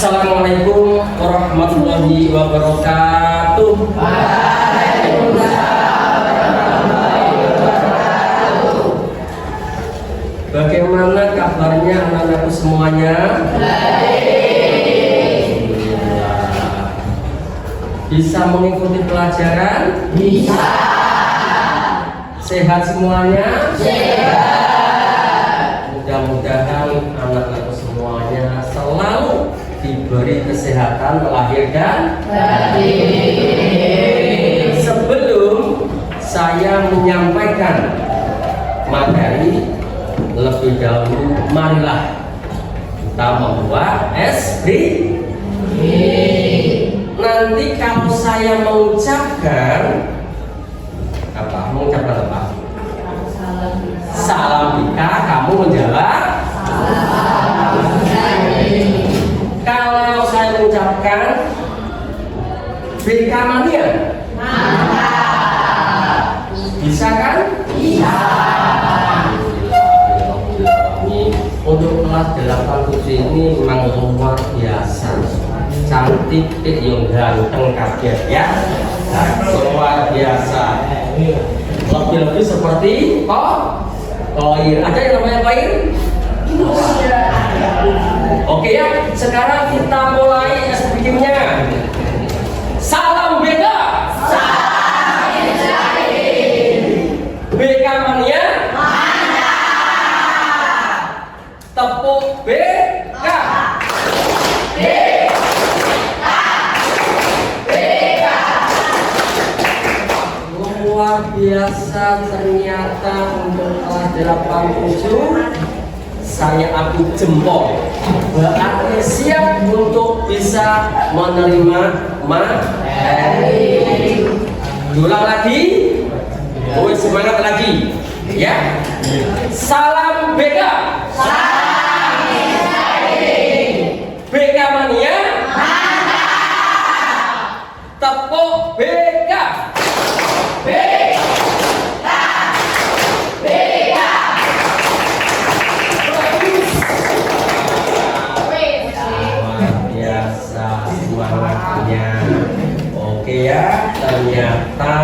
Assalamualaikum warahmatullahi wabarakatuh. Bagaimana kabarnya anak-anakku semuanya? Bisa mengikuti pelajaran? Bisa. Sehat semuanya? Sehat. Mudah-mudahan anak-anakku semuanya selalu diberi kesehatan lahir dan batin. Sebelum saya menyampaikan materi, lebih dahulu marilah kita membuat SBY. Nanti kalau saya mengucapkan apa? Mengucapkan apa? Salam Bika, kamu menjawab kalau saya mengucapkan Bika Mania, bisa kan? Bisa. Untuk kelas 8 ini memang luar biasa, cantik, yang ganteng kaget ya, luar biasa. Lebih-lebih seperti koir. Ada yang namanya koir? Oke ya, sekarang kita mulai bikinnya. Salam beda. BK Mania. Tepuk BK. Luar biasa, ternyata untuk kelas 87 saya aku jempol, berarti siap untuk bisa menerima materi. Ulang lagi, semangat lagi ya. Salam BK. BK Mania. Tepuk BK. Biasa semangatnya. Oke ya, ternyata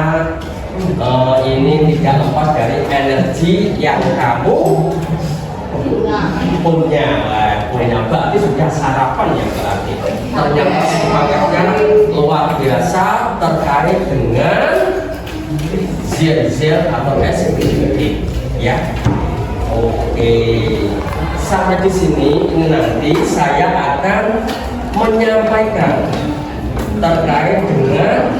ini tidak lepas dari energi yang kamu punya. Berarti sudah sarapan ya, berarti ternyata semangatnya luar biasa terkait dengan ZL atau SBY ya. Oke, sampai di sini ini nanti saya akan menyampaikan terkait dengan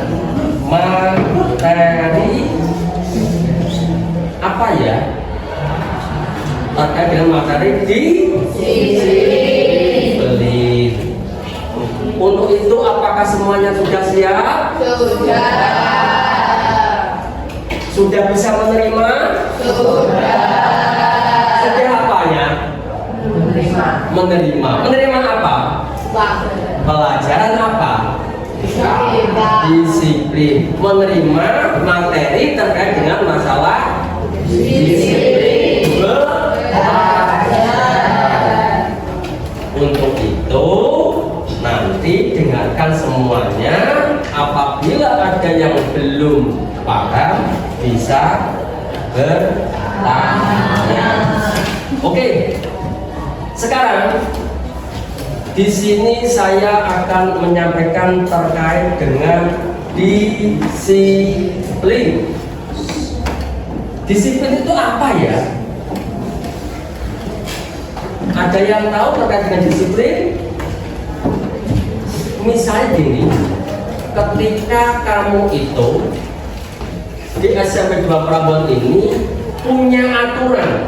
materi apa ya? Terkait dengan materi disiplin. Untuk itu apakah semuanya sudah siap? Sudah. Sudah bisa menerima? Sudah. Sudah apanya? Menerima. Menerima apa? Pelajaran apa? Disiplin. Menerima materi terkait dengan masalah disiplin belajar. Untuk itu nanti dengarkan semuanya. Apabila ada yang belum paham bisa bertanya. Oke. Sekarang di sini saya akan menyampaikan terkait dengan disiplin. Disiplin itu apa ya? Ada yang tahu terkait dengan disiplin? Misalnya gini, ketika kamu itu di SMP 2 Prambon ini punya aturan,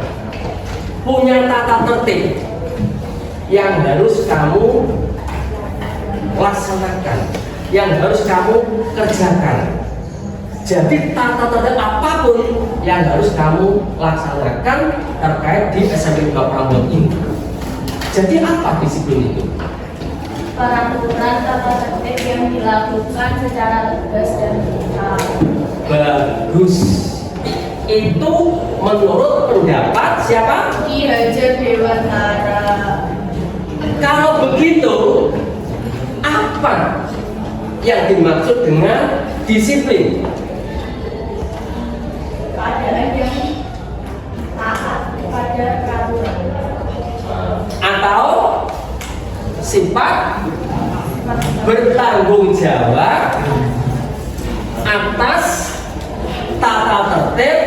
punya tata tertib yang harus kamu laksanakan, yang harus kamu kerjakan. Jadi tata tertib apapun yang harus kamu laksanakan terkait di SMP 2 Prambon ini. Jadi apa disiplin itu? Peraturan tata tertib yang dilakukan secara tegas dan brutal. Bagus. Itu menurut pendapat siapa? Ki Hajar Dewantara. Kalau begitu, yang dimaksud dengan disiplin? Keadaan yang taat pada peraturan. Atau sifat bertanggung jawab atas tata tertib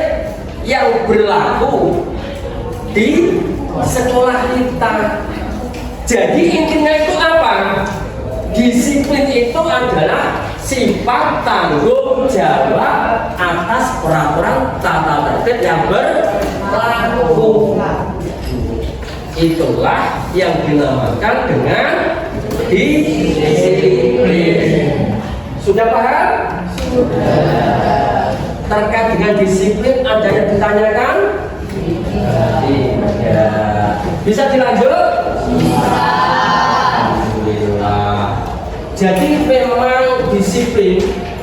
yang berlaku di sekolah kita. Jadi intinya itu apa? Disiplin itu adalah sifat tanggung jawab atas peraturan tata tertib yang berlaku. Itulah yang dinamakan dengan disiplin. Sudah paham? Sudah. Terkait dengan disiplin ada yang ditanyakan? Tidak. Bisa dilanjut? Bisa. Alhamdulillah. Jadi memang disiplin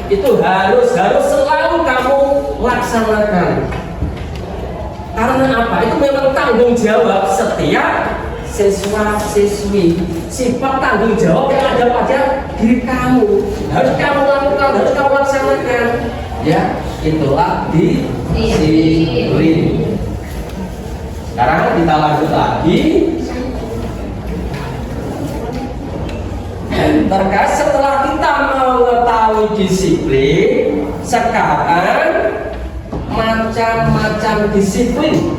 itu harus selalu kamu laksanakan. Karena apa? Itu memang tanggung jawab setiap siswa-siswi. Sifat tanggung jawab yang ada pada diri kamu harus kamu lakukan, harus kamu laksanakan. Ya, itulah disiplin. Sekarang kita lanjut lagi. Terkait setelah kita mengetahui disiplin, sekarang macam-macam disiplin.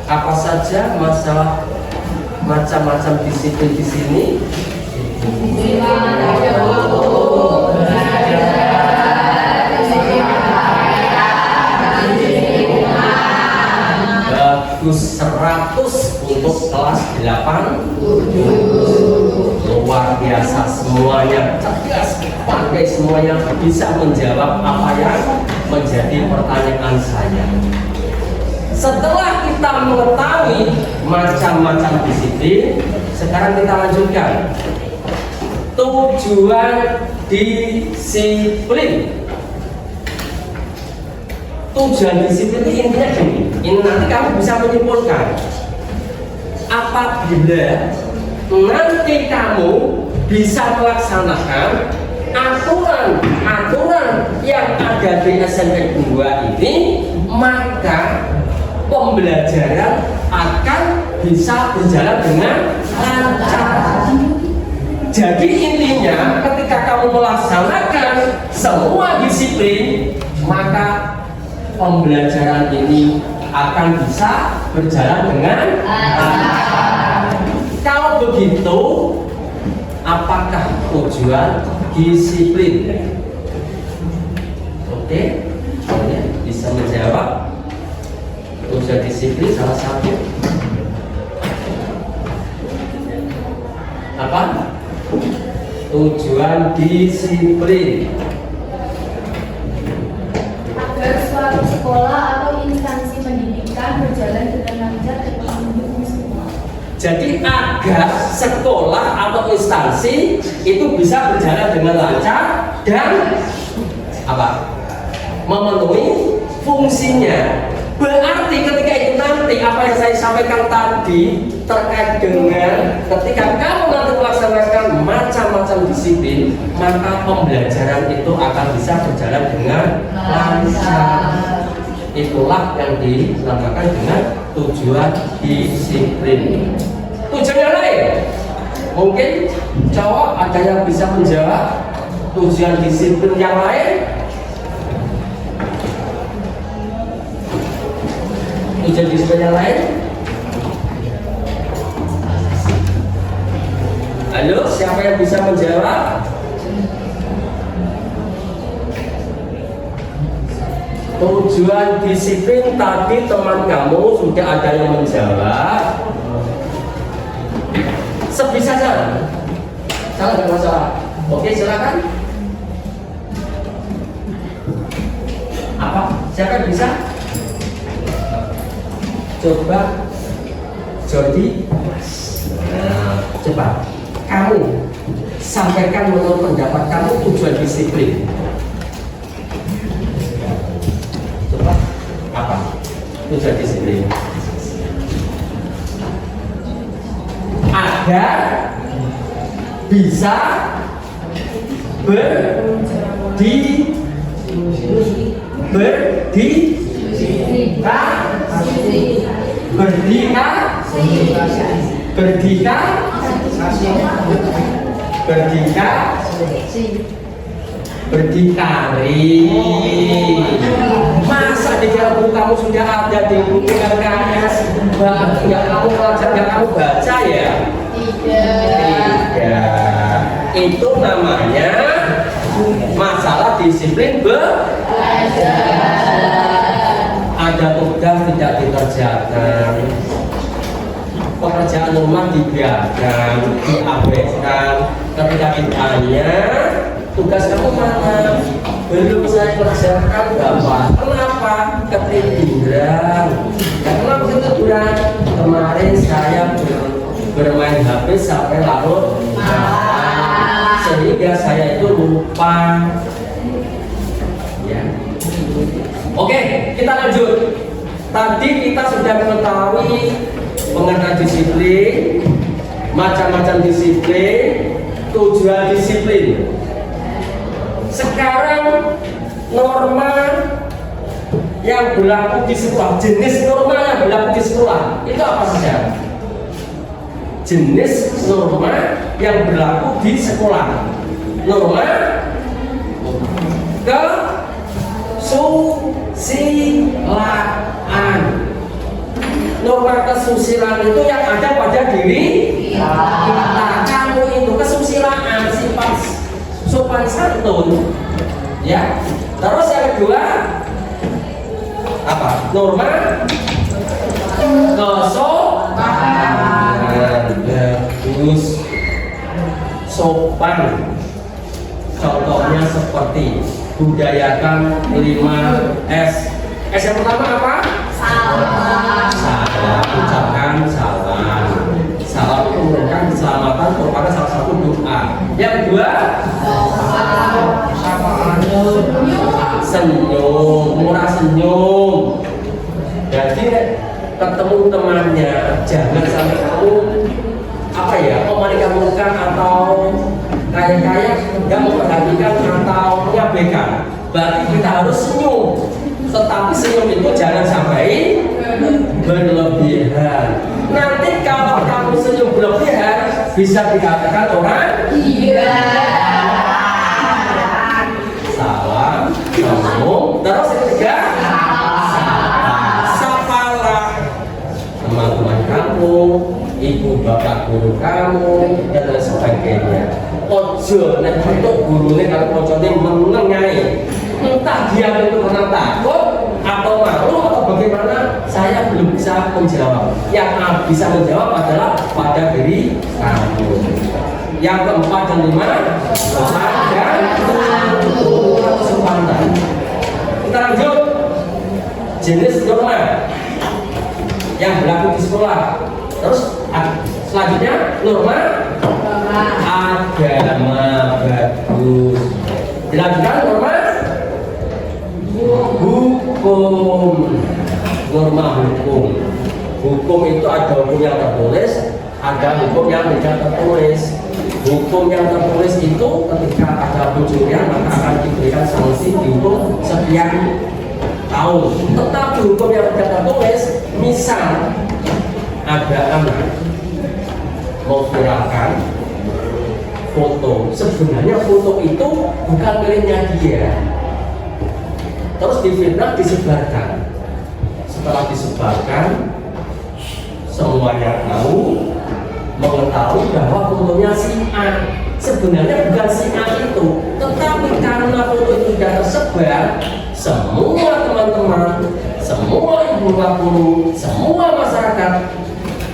Apa saja masalah macam-macam disiplin di sini? Bagus, 100 untuk kelas 8. Luar biasa, semuanya cerdas, pandai, semuanya bisa menjawab apa yang menjadi pertanyaan saya. Setelah kita mengetahui macam-macam disiplin, sekarang kita lanjutkan. Tujuan disiplin. Tujuan disiplin ini intinya gini. Ini nanti kamu bisa menyimpulkan. Apabila nanti kamu bisa melaksanakan aturan yang ada di SMP 2 ini, maka pembelajaran akan bisa berjalan dengan lancar. Jadi intinya ketika kamu melaksanakan semua disiplin, maka pembelajaran ini akan bisa berjalan dengan lancar. Kalau begitu, apakah tujuan disiplin? Oke, bisa menjawab. Tujuan disiplin salah satu apa? Tujuan disiplin agar suatu sekolah atau instansi pendidikan berjalan dengan lancar dan mendukung semua. Jadi agar sekolah atau instansi itu bisa berjalan dengan lancar dan apa? Memenuhi fungsinya. Berarti ketika itu nanti apa yang saya sampaikan tadi terkait dengan ketika kamu nanti melaksanakan macam-macam disiplin, maka pembelajaran itu akan bisa berjalan dengan lancar. Itulah yang dinamakan dengan tujuan disiplin. Tujuan yang lain, mungkin cowok ada yang bisa menjawab tujuan disiplin yang lain. Tujuan disiplin yang lain? Halo, siapa yang bisa menjawab? Tujuan disiplin tadi teman kamu sudah ada yang menjawab. Sebisa saja. Salah nggak masalah. Oke, silakan. Apa? Siapa yang bisa? Coba Jordi. Nah, coba kamu sampaikan menurut pendapat kamu tujuan disiplin. Coba apa tujuan disiplin? Agar bisa berdikari. Masa di dalam buku kamu sudah ada di buku LKS, berarti nggak kamu pelajar, nggak kamu baca ya? Tidak. Itu namanya masalah disiplin belajar. Ada tugas tidak dikerjakan, pekerjaan rumah dibiarkan, diabaikan. Ketika ditanya, tugas kamu mana? Belum saya kerjakan, Bapak. Kenapa? Ketiduran. Kenapa ketiduran? Kemarin saya bermain HP sampai larut malam, sehingga saya itu lupa. Ya. Oke, kita lanjut. Tadi kita sudah mengetahui pengertian disiplin, macam-macam disiplin, tujuan disiplin. Sekarang norma yang berlaku di sekolah, jenis norma yang berlaku di sekolah itu apa saja? Jenis norma yang berlaku di sekolah. Norma kesusilaan. Norma kesusilaan itu yang ada pada diri kita. Kamu itu kesusilaan, sifat sopan santun, ya. Terus yang kedua apa? Norma kesopanan. Bagus, sopan. Contohnya seperti budayakan 5S. S yang pertama apa? Salam. Salam, ucapkan salam. Salam itu merupakan keselamatan, merupakan salah satu doa. Yang kedua, senyum, murah senyum. Jadi ketemu temannya, jangan sampai kamu apa ya, memalingkan atau kayak nggak memperhatikan atau mengabaikan. Berarti kita harus senyum, tetapi senyum itu jangan sampai berlebihan. Nanti kalau kamu senyum berlebihan, bisa dikatakan orang gila. Salam, senyum, terus yang ketiga, sapalah teman-teman kamu, ibu bapak guru kamu, dan lain sebagainya. Ojo nek bentuk gurune kalau kocone menengai, entah dia itu karena takut atau malu atau bagaimana, saya belum bisa menjawab. Yang bisa menjawab adalah pada diri kamu. Yang keempat dan lima, sopan dan kesempatan. Kita lanjut. Jenis norma yang berlaku di sekolah. Terus selanjutnya norma agama. Bagus. Dilanjutkan norma hukum. Norma hukum. Hukum itu ada hukum yang tertulis, ada hukum yang tidak tertulis. Hukum yang tertulis itu ketika ada pencurian maka akan diberikan sanksi dihukum sekian tahun. Tetapi hukum yang tidak tertulis, misal ada anak mau viralkan foto, sebenarnya foto itu bukan miliknya dia, terus difitnah, disebarkan. Setelah disebarkan, semuanya tahu, mengetahui bahwa fotonya si A, sebenarnya bukan si A itu, tetapi karena foto itu sudah tersebar, semua teman-teman, semua ibu guru, semua masyarakat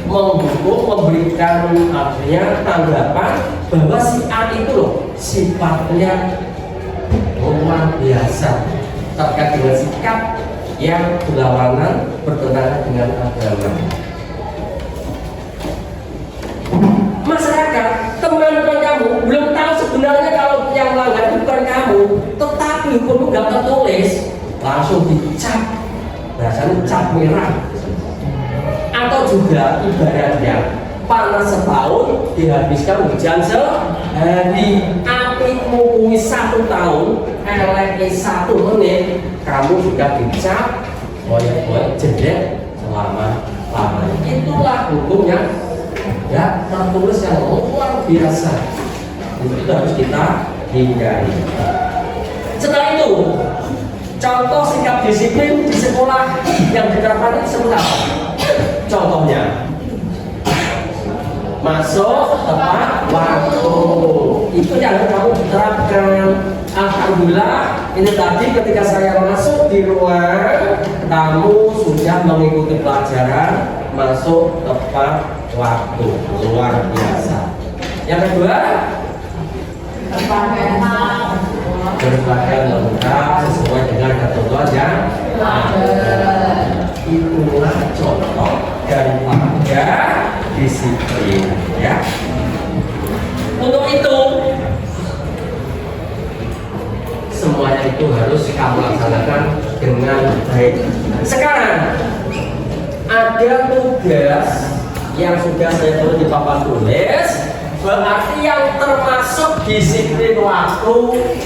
mendukung, memberikan artinya tanggapan bahwa si A itu loh sifatnya luar biasa terkait dengan sikap yang berlawanan, bertentangan dengan agama. Masyarakat, teman-teman kamu belum tahu sebenarnya kalau yang melanggar itu bukan kamu, tetapi hukum itu nggak tertulis, langsung dicap, rasanya cap merah. Atau juga ibaratnya panas setahun dihabiskan hujan sehari. Apikmu kuis 1 tahun, LE 1 menit, kamu sudah dicap proyek-proyek jedek selama lamanya. Itulah hukum yang ya tertulis yang luar biasa. Itu harus kita hindari. Setelah itu, contoh sikap disiplin di sekolah yang diterapkan itu seperti apa? Contohnya, masuk tepat waktu. Itu yang kamu terapkan. Alhamdulillah, ini tadi ketika saya masuk di ruang, kamu sudah mengikuti pelajaran masuk tepat waktu. Luar biasa. Yang kedua, berpakaian lengkap sesuai dengan ketentuan yang ada. Itulah contoh daripada disiplin, ya. Untuk itu semuanya itu harus kamu laksanakan dengan baik. Sekarang ada tugas yang sudah saya tulis di papan tulis, berarti yang termasuk disiplin waktu,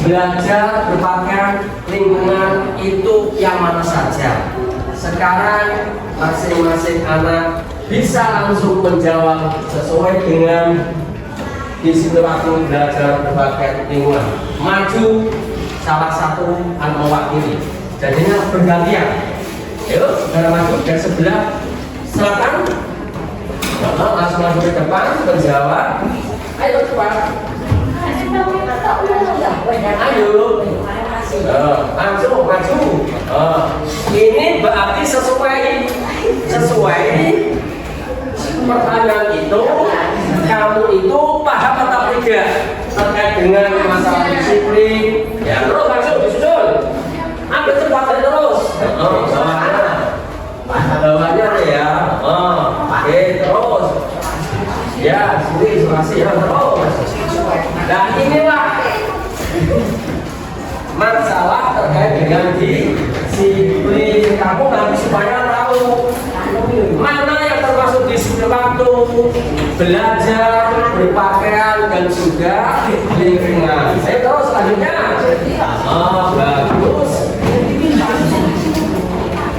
belajar, berpakaian, lingkungan itu yang mana saja. Sekarang masing-masing anak bisa langsung menjawab sesuai dengan disiplin waktu, belajar, berpakaian, lingkungan. Maju salah satu anak mewakili, jadinya bergantian. Yuk, saudara maju dari sebelah selatan. Langsung maju ke depan menjawab. Ayo cepat. Ayo. Maju. Ini berarti sesuai pertanyaan itu. Kamu itu paham atau tidak terkait dengan masalah disiplin? Ya, terus langsung disusun. Ambil cepat terus. Bawahnya ya. Oke, terus. Ya, sini isolasi ya, terus. Dan inilah masalah terkait dengan disiplin. Kamu nanti supaya tahu mana yang termasuk disiplin waktu, belajar, berpakaian, dan juga lingkungan. Saya terus selanjutnya. Bagus.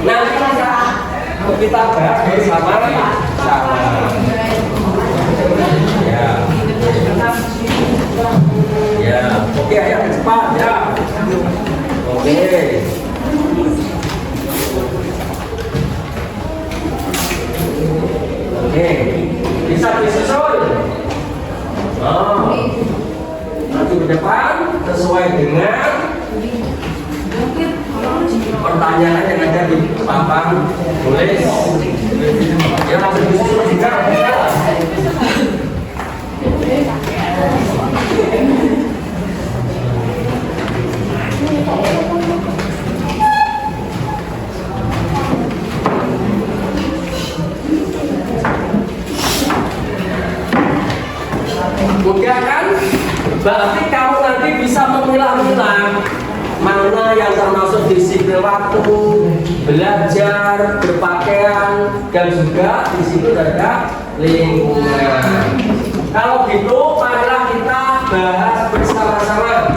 Nanti kita bahas bersama-sama. Ya, oke, ayo cepat ya. Oke. Oke, bisa disusun. Nanti ke depan sesuai dengan pertanyaan yang ada di papan tulis. Ya, langsung disusun juga. Mudah kan? Berarti kamu nanti bisa memilah-milah mana yang termasuk disiplin waktu, belajar, berpakaian, dan juga di situ ada lingkungan. Kalau gitu, marilah kita bahas bersama-sama.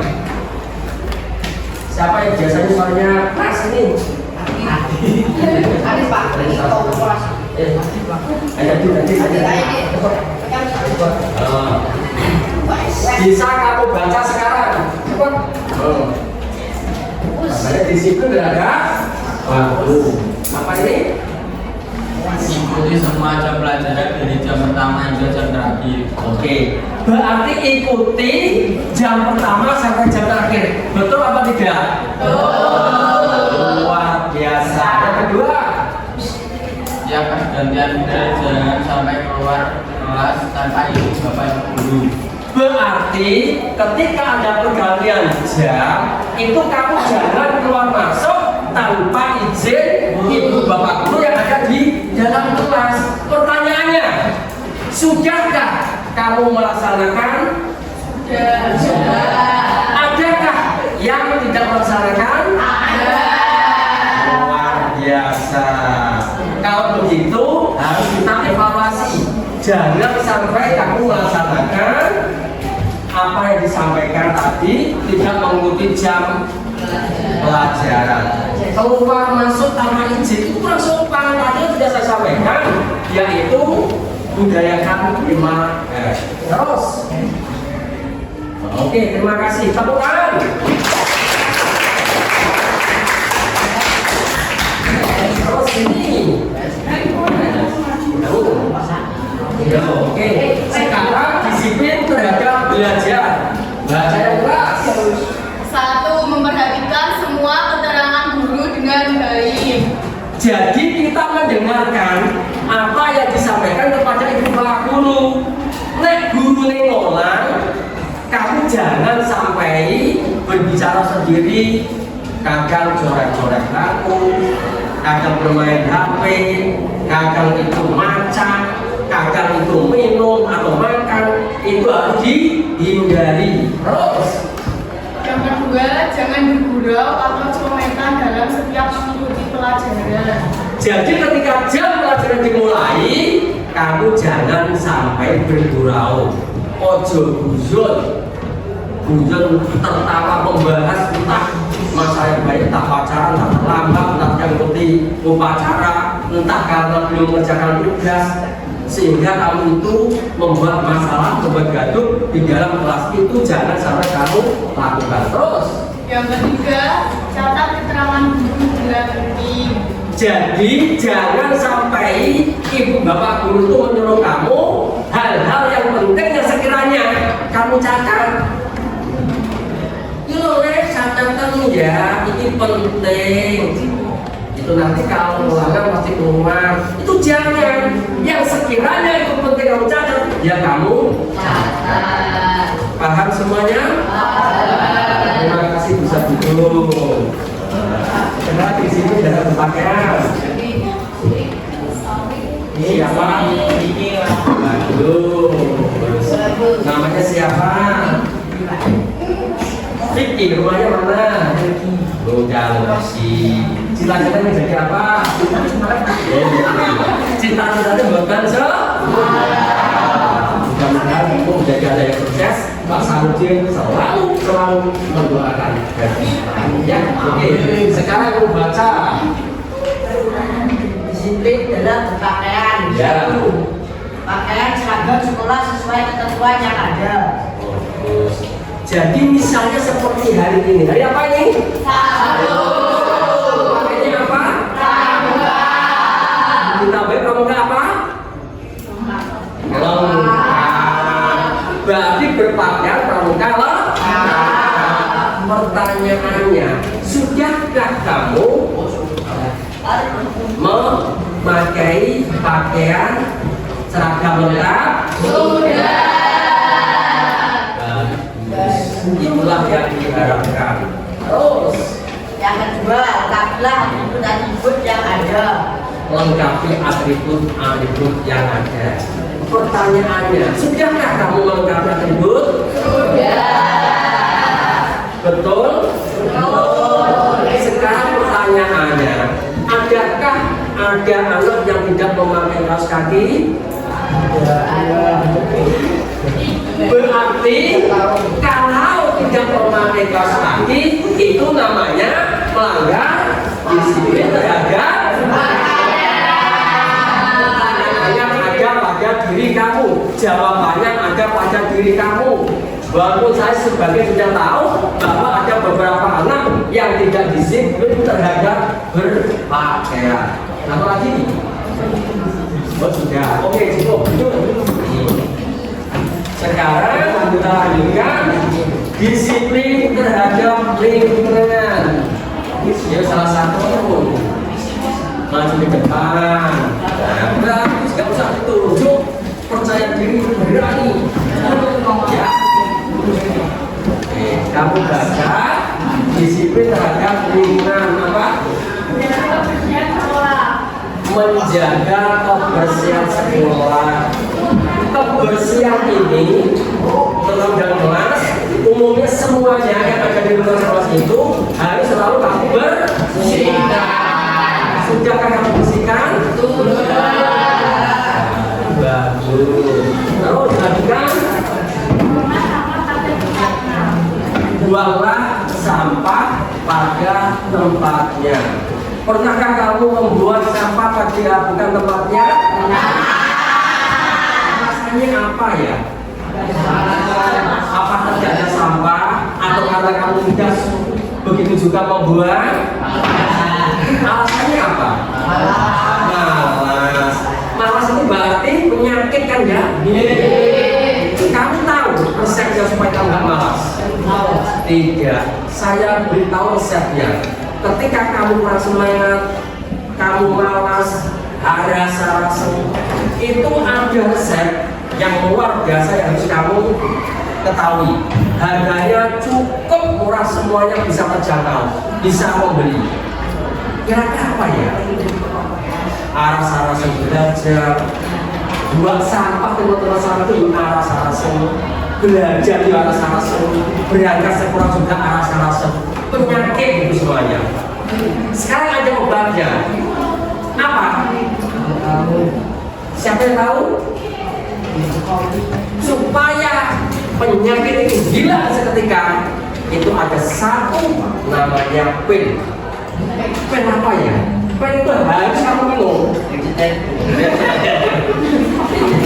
Siapa yang biasanya soalnya keras ini? Adik Pak, ini kalau kelas. Bisa kamu baca sekarang. Cepat. Namanya disiplin ada waktu. Apa ini? Ikuti semua jam pelajaran dari jam pertama hingga jam terakhir. Oke. Berarti ikuti jam pertama sampai jam terakhir. Betul apa tidak? Betul. Luar biasa. Yang kedua, Ya pergantian jangan sampai keluar kelas tanpa izin bapak ibu guru. berarti ketika ada pergantian jam, itu kamu jangan keluar masuk tanpa izin ibu bapak guru yang ada di dalam kelas. Pertanyaannya, sudahkah kamu melaksanakan? Sudah. Adakah yang tidak melaksanakan? Ada. Luar biasa. Kalau begitu harus kita evaluasi. Jangan sampai kamu melaksanakan apa apa yang disampaikan tadi tidak mengikuti jam pelajaran. Keluar masuk tanpa izin itu kurang sopan. Tadi sudah saya sampaikan, yaitu budayakan 5R. Terus, oke, terima kasih. Tepuk tangan. Terus ini. Oke, sekarang disiplin terhadap belajar. Baca yang keras. 1. Memperhatikan semua keterangan guru dengan baik. Jadi kita mendengarkan apa yang disampaikan kepada ibu bapak guru. Nek guru ngolang, kamu jangan sampai berbicara sendiri, kadang coret-coret laku, kadang bermain HP, kadang itu macam, kadang itu minum atau makan, itu harus dihindari. Terus Yang kedua, jangan bergurau atau comentan dalam setiap mengikuti pelajaran. jadi ketika jam pelajaran dimulai, kamu jangan sampai bergurau, ojo guyon tertawa membahas entah masalah yang baik, entah pacaran, entah terlambat, entah yang ikuti upacara, entah karena belum mengerjakan tugas, sehingga kamu itu membuat masalah, membuat gaduh di dalam kelas. Itu jangan sampai kamu lakukan. Terus Yang ketiga, catat keterangan guru dengan penting. jadi jangan sampai ibu bapak guru itu menyuruh kamu hal-hal yang penting yang sekiranya kamu catat. Catatan ya, ini penting. Itu nanti kalau ulangan pasti keluar. Itu jangan. Yang sekiranya itu penting kamu catat, ya kamu catat. Paham semuanya? Terima kasih, bisa duduk. Karena di sini ada berpakaian. Ini siapa? Aduh. Namanya siapa? Vicky, rumahnya mana? Oh, jauh sih. Cita-citanya jadi apa? Cita-citanya bukan mudah-mudahan kamu menjadi ada yang sukses. Pak Sarudin selalu mendoakan. Ya, oke. Sekarang aku baca. Disiplin dalam berpakaian. Ya. Pakaian seragam sekolah sesuai ketentuan yang ada. Jadi misalnya seperti hari ini. Hari apa ini? Pakainya apa? Kita baik pramuka apa? Lengkap. Berarti berpakaian pramuka lengkap. Pertanyaannya, sudahkah kamu memakai pakaian seragam lengkap? Sudah. Itulah yang diharapkan. Terus Yang kedua, lengkapilah atribut yang ada. lengkapi atribut yang ada. Pertanyaannya, sudahkah kamu melengkapi atribut? Sudah. Betul? Sekarang pertanyaannya, adakah ada anak yang tidak memakai kaos kaki? Berarti kalau tidak memakai kaos kaki itu namanya melanggar disiplin terhadap pertanyaannya ada pada diri kamu, jawabannya ada pada diri kamu. Walaupun saya sebagai sudah tahu bahwa ada beberapa anak yang tidak disiplin terhadap berpakaian. Apa lagi? Oh sudah, oke cukup. Sekarang kita lanjutkan disiplin terhadap lingkungan. Ya salah satu maju ke depan. Nah, bagus, nggak usah ditunjuk, percaya diri, berani. Ya. Oke, kamu baca disiplin terhadap lingkungan apa? Menjaga kebersihan sekolah. Kebersihan ini dalam kelas umumnya semuanya yang ada di luar kelas itu harus selalu kamu bersihkan. Sudahkah kamu bersihkan? Sudah. Bagus. Terus dilanjutkan. buanglah sampah pada tempatnya. Pernahkah kamu membuang sampah pada bukan tempatnya? Rasanya apa ya? Apakah tidak ada sampah atau karena kamu tidak begitu juga membuang? Alasannya apa? Malas. Malas itu berarti penyakit kan ya? Kamu tahu resepnya supaya kamu nggak malas? Tidak. Saya beritahu resepnya. Ketika kamu kurang semangat, kamu malas, rasa-rasa, itu ada resep yang luar biasa yang harus kamu ketahui. Harganya cukup murah, semuanya bisa terjangkau, bisa membeli. Kira-kira apa ya? Aras-arasan belajar, buang sampah teman-teman sampah itu aras-arasan, belajar di aras-arasan, berangkat sekolah juga aras-arasan, penyakit itu semuanya. Sekarang ada obatnya. Apa? Siapa yang tahu? Supaya penyakit itu hilang seketika, itu ada satu namanya pil. Pil apa ya? Pil itu harus kamu minum.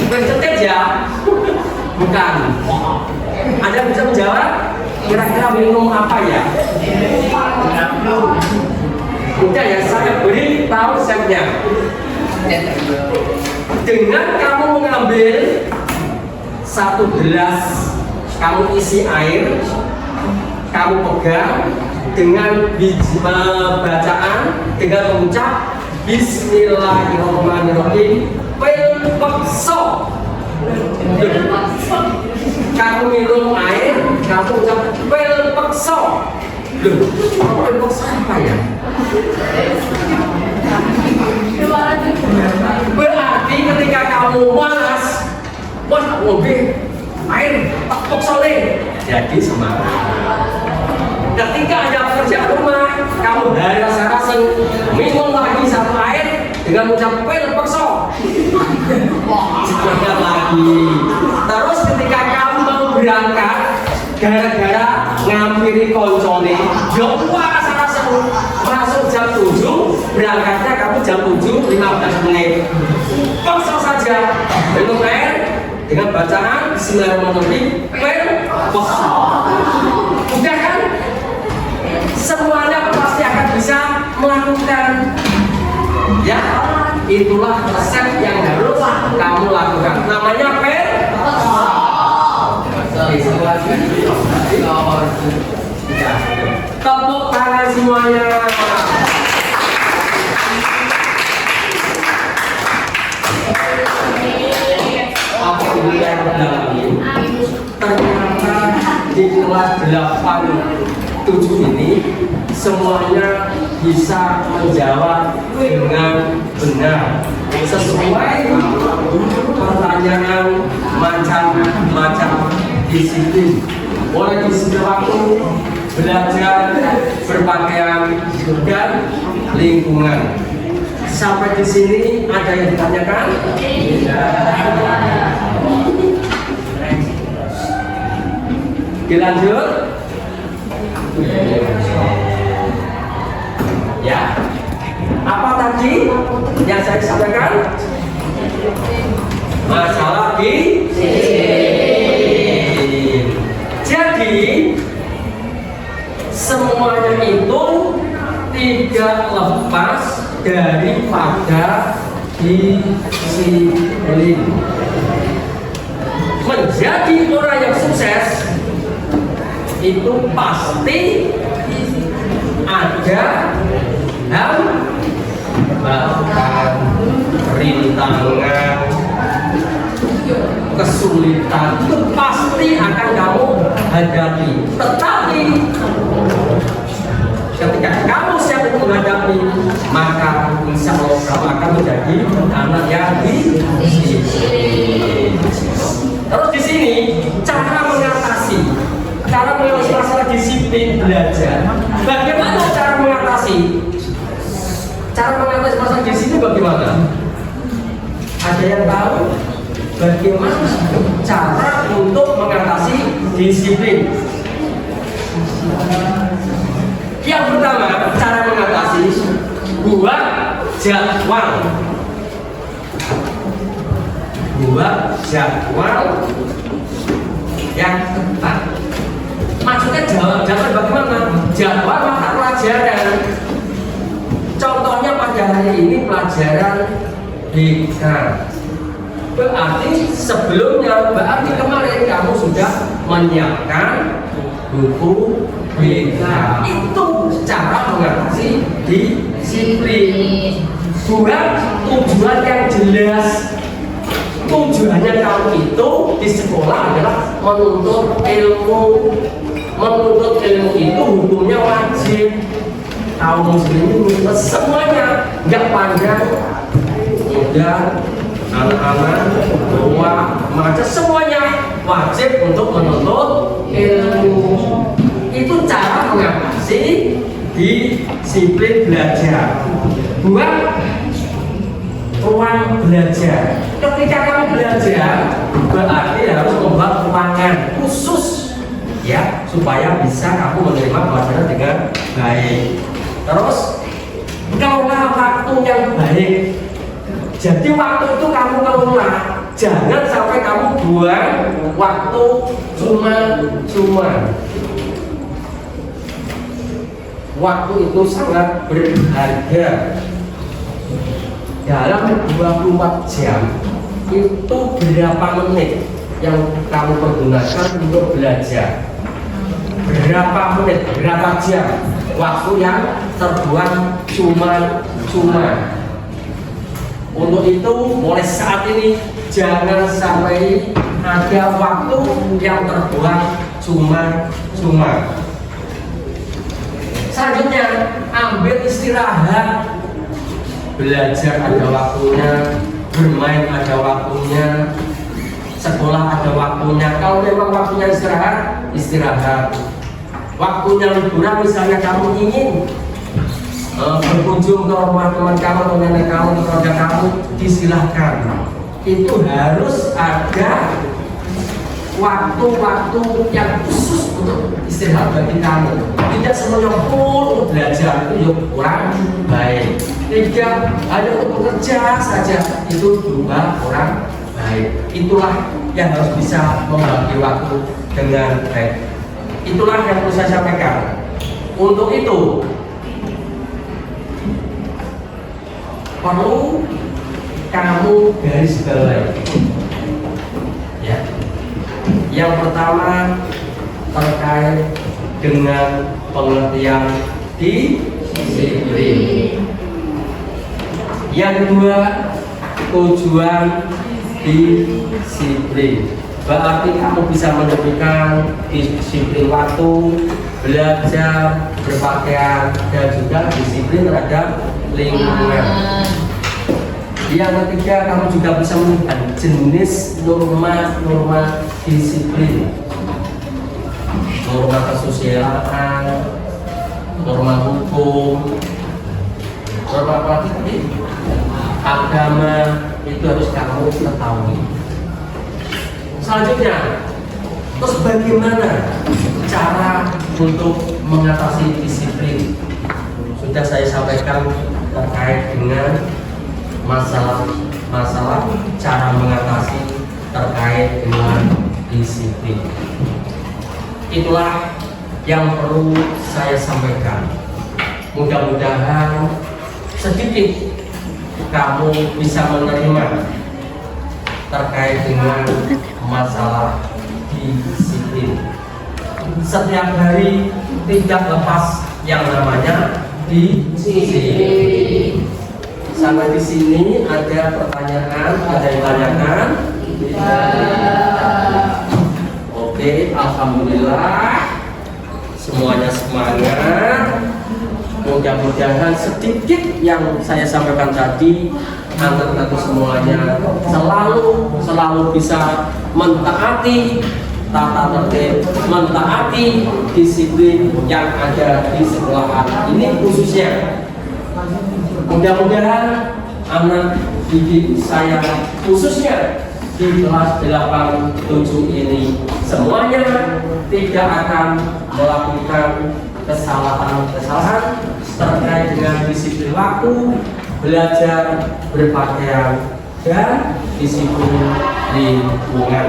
Pil cetek ya? Bukan. Anda bisa menjawab? Kira-kira minum apa ya? Udah ya, saya beri tahu resepnya. Dengan kamu mengambil satu gelas, kamu isi air, kamu pegang dengan bacaan, dengan mengucap Bismillahirrahmanirrahim. Pelpekso. Kamu minum air, kamu ucap pelpekso. Pelpekso apa ya? Berarti ketika kamu malas, wah mobil air tak soleh, jadi semangat. Ketika ada pekerjaan rumah, kamu dari rasa-rasa minum lagi satu air dengan mengucap pelpekso, semangat lagi. Terus ketika kamu mau berangkat, gara-gara ngampiri koncone, jauh rasa-rasa masuk jam 7, berangkatnya kamu jam 7:15 menit. Paksa saja minum air dengan bacaan Bismillahirrahmanirrahim. Pelpekso. Udah kan? Semuanya pasti akan bisa melakukan. Ya, itulah resep yang harus kamu lakukan. Namanya pelpekso. Tepuk tangan semuanya. Ternyata di kelas 8-7 ini semuanya bisa menjawab dengan benar sesuai pertanyaan macam-macam disiplin. Mulai disiplin waktu, belajar, berpakaian, dan lingkungan. Sampai di sini ada yang ditanyakan? Dilanjut? Ya. Apa tadi yang saya sampaikan? Masalah disiplin. Jadi semuanya itu tidak lepas daripada disiplin. Menjadi orang yang sukses itu pasti ada hambatan, rintangan, kesulitan, itu pasti akan kamu hadapi. Tetapi ketika kamu siap untuk menghadapi, maka insya Allah kamu akan menjadi anak yang disiplin. Terus di sini cara mengatasi masalah disiplin belajar. Bagaimana cara mengatasi? Cara mengatasi masalah disiplin bagaimana? Ada yang tahu bagaimana cara untuk mengatasi disiplin? jadwal. Buat jadwal yang ketat. Maksudnya jadwal bagaimana? Jadwal mata pelajaran. Contohnya pada hari ini pelajaran BK. Berarti sebelumnya, berarti kemarin kamu sudah menyiapkan buku BK. Itu cara mengatasi disiplin. Buat tujuan yang jelas. Tujuannya kamu itu di sekolah adalah menuntut ilmu. Menuntut ilmu itu hukumnya wajib. Kaum muslimin menuntut semuanya, nggak pandang muda, anak-anak, tua, remaja, semuanya wajib untuk menuntut ilmu. Itu cara mengatasi disiplin belajar. Buat ruang belajar. Ketika kamu belajar, berarti harus membuat ruangan khusus ya, supaya bisa kamu menerima pelajaran dengan baik. Terus, kelola waktu yang baik. Jadi waktu itu kamu kelola, jangan sampai kamu buang waktu cuma-cuma. Waktu itu sangat berharga. Dalam 24 jam itu berapa menit yang kamu pergunakan untuk belajar? Berapa menit, berapa jam waktu yang terbuang cuma-cuma? Untuk itu mulai saat ini jangan sampai ada waktu yang terbuang cuma-cuma. Selanjutnya ambil istirahat. Belajar ada waktunya, bermain ada waktunya, sekolah ada waktunya. Kalau memang waktunya istirahat. Waktunya liburan, misalnya kamu ingin berkunjung ke rumah teman kamu, atau nenek kamu, keluarga kamu, disilahkan. Itu harus ada waktu-waktu yang khusus untuk istirahat bagi kamu. Tidak semuanya full untuk belajar, itu kurang baik. Tidak hanya untuk bekerja saja, itu juga kurang baik. Itulah yang harus bisa membagi waktu dengan baik. Itulah yang perlu saya sampaikan. Untuk itu perlu kamu garis bawahi. Ya. Yang pertama terkait dengan pengertian disiplin. Yang kedua, tujuan disiplin. Berarti kamu bisa menentukan disiplin waktu, belajar, berpakaian, dan juga disiplin terhadap lingkungan. Yang ketiga, kamu juga bisa menentukan jenis norma disiplin. Norma kesusilaan, norma hukum, norma apa lagi? Agama, itu harus kamu ketahui. Selanjutnya, terus bagaimana cara untuk mengatasi disiplin? Sudah saya sampaikan terkait dengan masalah cara mengatasi terkait dengan disiplin. Itulah yang perlu saya sampaikan. Mudah-mudahan sedikit kamu bisa menerima terkait dengan masalah disiplin. Setiap hari tidak lepas yang namanya disiplin. Sampai di sini ada pertanyaan, ada yang tanyakan? Oke, alhamdulillah. Semuanya semangat. Mudah-mudahan sedikit yang saya sampaikan tadi antar-antar semuanya selalu bisa mentaati tata tertib, mentaati disiplin yang ada di sekolahan ini khususnya. Mudah-mudahan anak didik saya khususnya di kelas 8-7 ini semuanya tidak akan melakukan kesalahan terkait dengan disiplin waktu, belajar, berpakaian, dan disiplin lingkungan.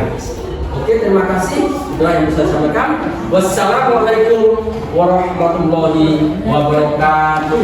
Oke, terima kasih. Itulah yang bisa saya sampaikan. Wassalamualaikum warahmatullahi wabarakatuh.